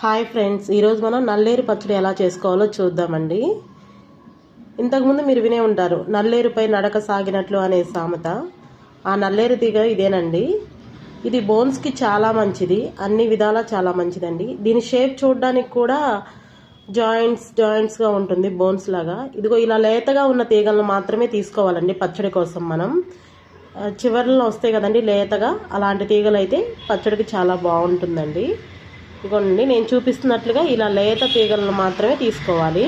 Hi friends, ఈరోజు మనం నల్లేరు పచ్చడి ఎలా చేసుకోవాలో చూద్దామండి. ఇంతకుముందు మీరు వినే ఉంటారు, నల్లేరుపై నడక సాగినట్లు అనే సామెత. ఆ నల్లేరు తీగ ఇదేనండి. ఇది బోన్స్కి చాలా మంచిది, అన్ని విధాలా చాలా మంచిదండి. దీని షేప్ చూడడానికి కూడా జాయింట్స్గా ఉంటుంది, బోన్స్ లాగా. ఇదిగో ఇలా లేతగా ఉన్న తీగలను మాత్రమే తీసుకోవాలండి పచ్చడి కోసం. మనం చివర్లో వస్తాయి కదండి లేతగా, అలాంటి తీగలు అయితే పచ్చడికి చాలా బాగుంటుందండి. ఇదిగోండి నేను చూపిస్తున్నట్లుగా ఇలా లేత తీగలను మాత్రమే తీసుకోవాలి.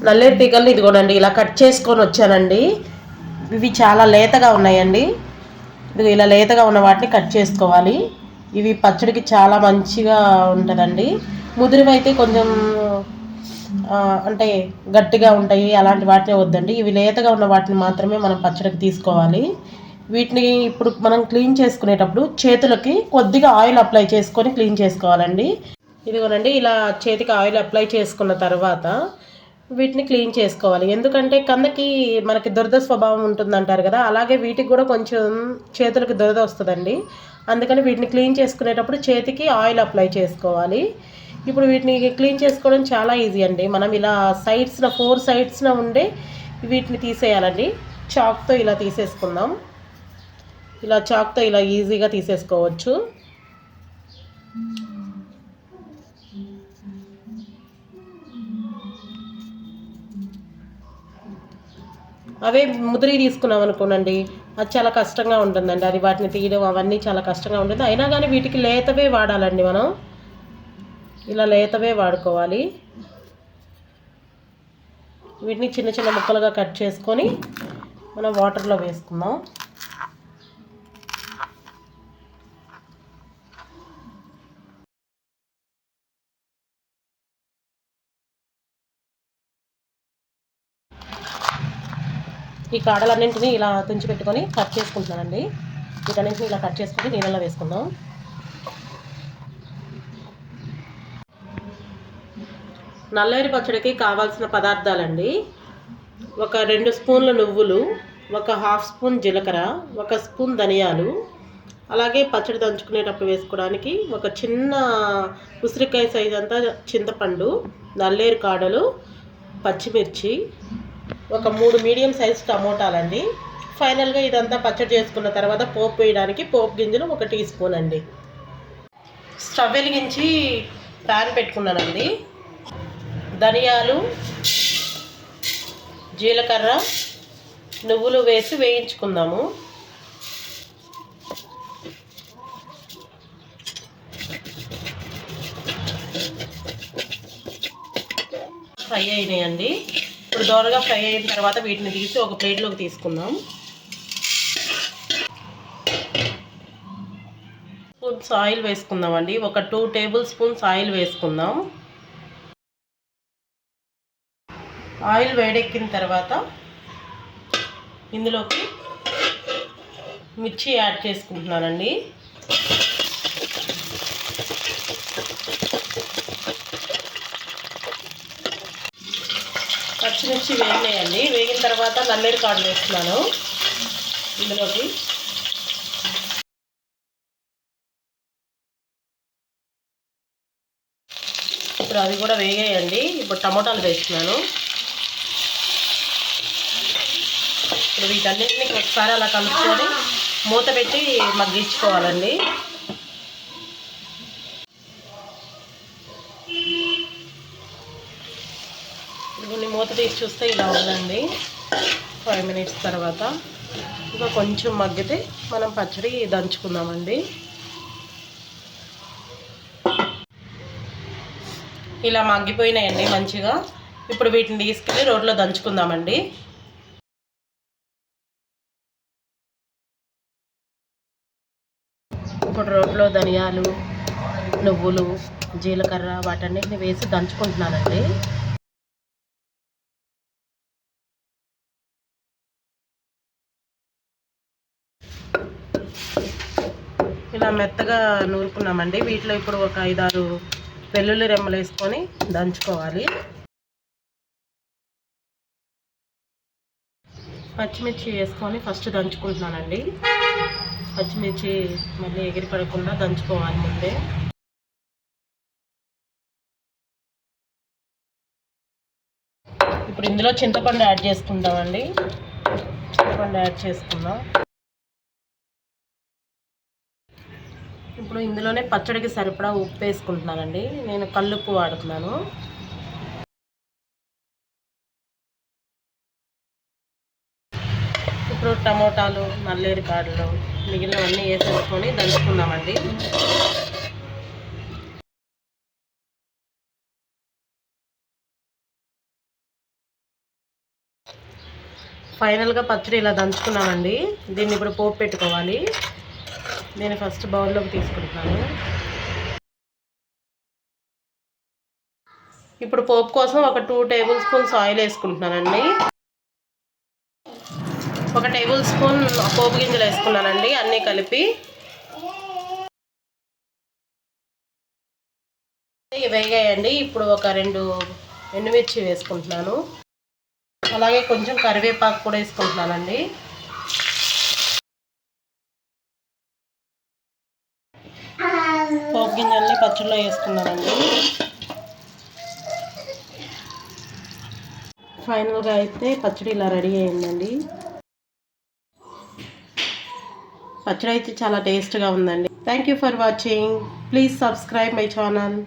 నల్లేరు తీగలను ఇదిగోనండి ఇలా కట్ చేసుకొని వచ్చానండి. ఇవి చాలా లేతగా ఉన్నాయండి. ఇదిగో ఇలా లేతగా ఉన్న వాటిని కట్ చేసుకోవాలి. ఇవి పచ్చడికి చాలా మంచిగా ఉంటుందండి. ముదిరివి అయితే కొంచెం అంటే గట్టిగా ఉంటాయి, అలాంటి వాటినే వద్దండి. ఇవి లేతగా ఉన్న వాటిని మాత్రమే మనం పచ్చడికి తీసుకోవాలి. వీటిని ఇప్పుడు మనం క్లీన్ చేసుకునేటప్పుడు చేతులకి కొద్దిగా ఆయిల్ అప్లై చేసుకొని క్లీన్ చేసుకోవాలండి. ఇదిగోనండి ఇలా చేతికి ఆయిల్ అప్లై చేసుకున్న తర్వాత వీటిని క్లీన్ చేసుకోవాలి. ఎందుకంటే కందకి మనకి దురద స్వభావం ఉంటుందంటారు కదా, అలాగే వీటికి కూడా కొంచెం చేతులకి దురద వస్తుందండి. అందుకని వీటిని క్లీన్ చేసుకునేటప్పుడు చేతికి ఆయిల్ అప్లై చేసుకోవాలి. ఇప్పుడు వీటిని క్లీన్ చేసుకోవడం చాలా ఈజీ అండి. మనం ఇలా సైడ్స్న 4 సైడ్స్న ఉండే వీటిని తీసేయాలండి. చాక్తో ఇలా తీసేసుకుందాం. ఇలా చాక్తో ఇలా ఈజీగా తీసేసుకోవచ్చు. అవే ముదిరి తీసుకున్నాం అనుకోనండి, అది చాలా కష్టంగా ఉంటుందండి. అది వాటిని తీయడం అవన్నీ చాలా కష్టంగా ఉంటుంది. అయినా కానీ వీటికి లేతవే వాడాలండి. మనం ఇలా లేతవే వాడుకోవాలి. వీటిని చిన్న చిన్న ముక్కలుగా కట్ చేసుకొని మనం వాటర్లో వేసుకుందాం. ఈ కాడలన్నింటినీ ఇలా తుంచి పెట్టుకొని కట్ చేసుకుంటున్నానండి. వీటన్నింటినీ ఇలా కట్ చేసుకొని నీళ్ళలో వేసుకుందాం. నల్లేరు పచ్చడికి కావాల్సిన పదార్థాలండి: ఒక 2 స్పూన్ల నువ్వులు, ఒక 1/2 స్పూన్ జీలకర్ర, 1 స్పూన్ ధనియాలు, అలాగే పచ్చడి దంచుకునేటప్పుడు వేసుకోవడానికి ఒక చిన్న ఉసిరికాయ సైజ్ అంతా చింతపండు, నల్లేరు కాడలు, పచ్చిమిర్చి, ఒక 3 మీడియం సైజ్ టమోటాలండి. ఫైనల్గా ఇదంతా పచ్చడి చేసుకున్న తర్వాత పోపు వేయడానికి పోపు గింజలు 1 టీ స్పూన్ అండి. స్టవ్ వెలిగించి ప్యాన్ పెట్టుకున్నానండి. ధనియాలు, జీలకర్ర, నువ్వులు వేసి వేయించుకుందాము. ఫ్రై అయినాయండి. ఇప్పుడు దోరగా ఫ్రై అయిన తర్వాత వీటిని తీసి ఒక ప్లేట్లోకి తీసుకుందాం. స్పూన్స్ ఆయిల్ వేసుకుందామండి. ఒక 2 టేబుల్ స్పూన్స్ ఆయిల్ వేసుకుందాం. ఆయిల్ వేడెక్కిన తర్వాత ఇందులోకి మిర్చి యాడ్ చేసుకుంటున్నానండి. పచ్చిమిర్చి వేగినాయండి. వేగిన తర్వాత నల్లేరు కాడలు వేస్తున్నాను ఇందులోకి. ఇప్పుడు అవి కూడా వేగాయండి. ఇప్పుడు టమోటాలు వేస్తున్నాను. ఇప్పుడు వీటన్నిటిని ఒకసారి అలా కలుపుకొని మూత పెట్టి మగ్గించుకోవాలండి. ఇప్పుడు మూత తీసి చూస్తే ఇలా ఉందండి. 5 మినిట్స్ తర్వాత ఇంకా కొంచెం మగ్గితే మనం పచ్చడి దంచుకుందామండి. ఇలా మగ్గిపోయినాయండి మంచిగా. ఇప్పుడు వీటిని తీసుకెళ్ళి రోట్లో దంచుకుందామండి. ఇప్పుడు రోట్లో ధనియాలు, నువ్వులు, జీలకర్ర వాటన్నిటిని వేసి దంచుకుంటున్నానండి. ఇలా మెత్తగా నూరుకున్నామండి. వీటిలో ఇప్పుడు ఒక 5-6 వెల్లుల్లి రెమ్మలు వేసుకొని దంచుకోవాలి. పచ్చిమిర్చి వేసుకొని ఫస్ట్ దంచుకుంటున్నానండి. పచ్చిమిర్చి మళ్ళీ ఎగిరి పడకుండా దంచుకోవాలి ముందే. ఇప్పుడు ఇందులో చింతపండు యాడ్ చేసుకుంటామండి. చింతపండు యాడ్ చేసుకుందాం. ఇప్పుడు ఇందులోనే పచ్చడికి సరిపడా ఉప్పు వేసుకుంటున్నానండి. నేను కల్లుప్పు వాడుతున్నాను. ఇప్పుడు టమోటాలు, నల్లేరు కాడలు మిగిలినవన్నీ వేసేసుకొని దంచుకుందామండి. ఫైనల్గా పచ్చడి ఇలా దంచుకున్నామండి. దీన్ని ఇప్పుడు పోపు పెట్టుకోవాలి. నేను ఫస్ట్ బౌల్లోకి తీసుకుంటున్నాను. ఇప్పుడు పోపు కోసం ఒక 2 టేబుల్ స్పూన్స్ ఆయిల్ వేసుకుంటున్నానండి. 1 టేబుల్ స్పూన్ పోపు గింజలు వేసుకున్నానండి, అన్నీ కలిపి. వేగాయండి. ఇప్పుడు ఒక 2 ఎండుమిర్చి వేసుకుంటున్నాను. అలాగే కొంచెం కరివేపాకు కూడా వేసుకుంటున్నానండి. పోపు గింజల్ని పచ్చడిలో వేసుకున్నానండి. ఫైనల్గా అయితే పచ్చడి ఇలా రెడీ అయిందండి. పచ్చడి అయితే చాలా టేస్ట్గా ఉందండి. Thank you for watching. Please subscribe my channel.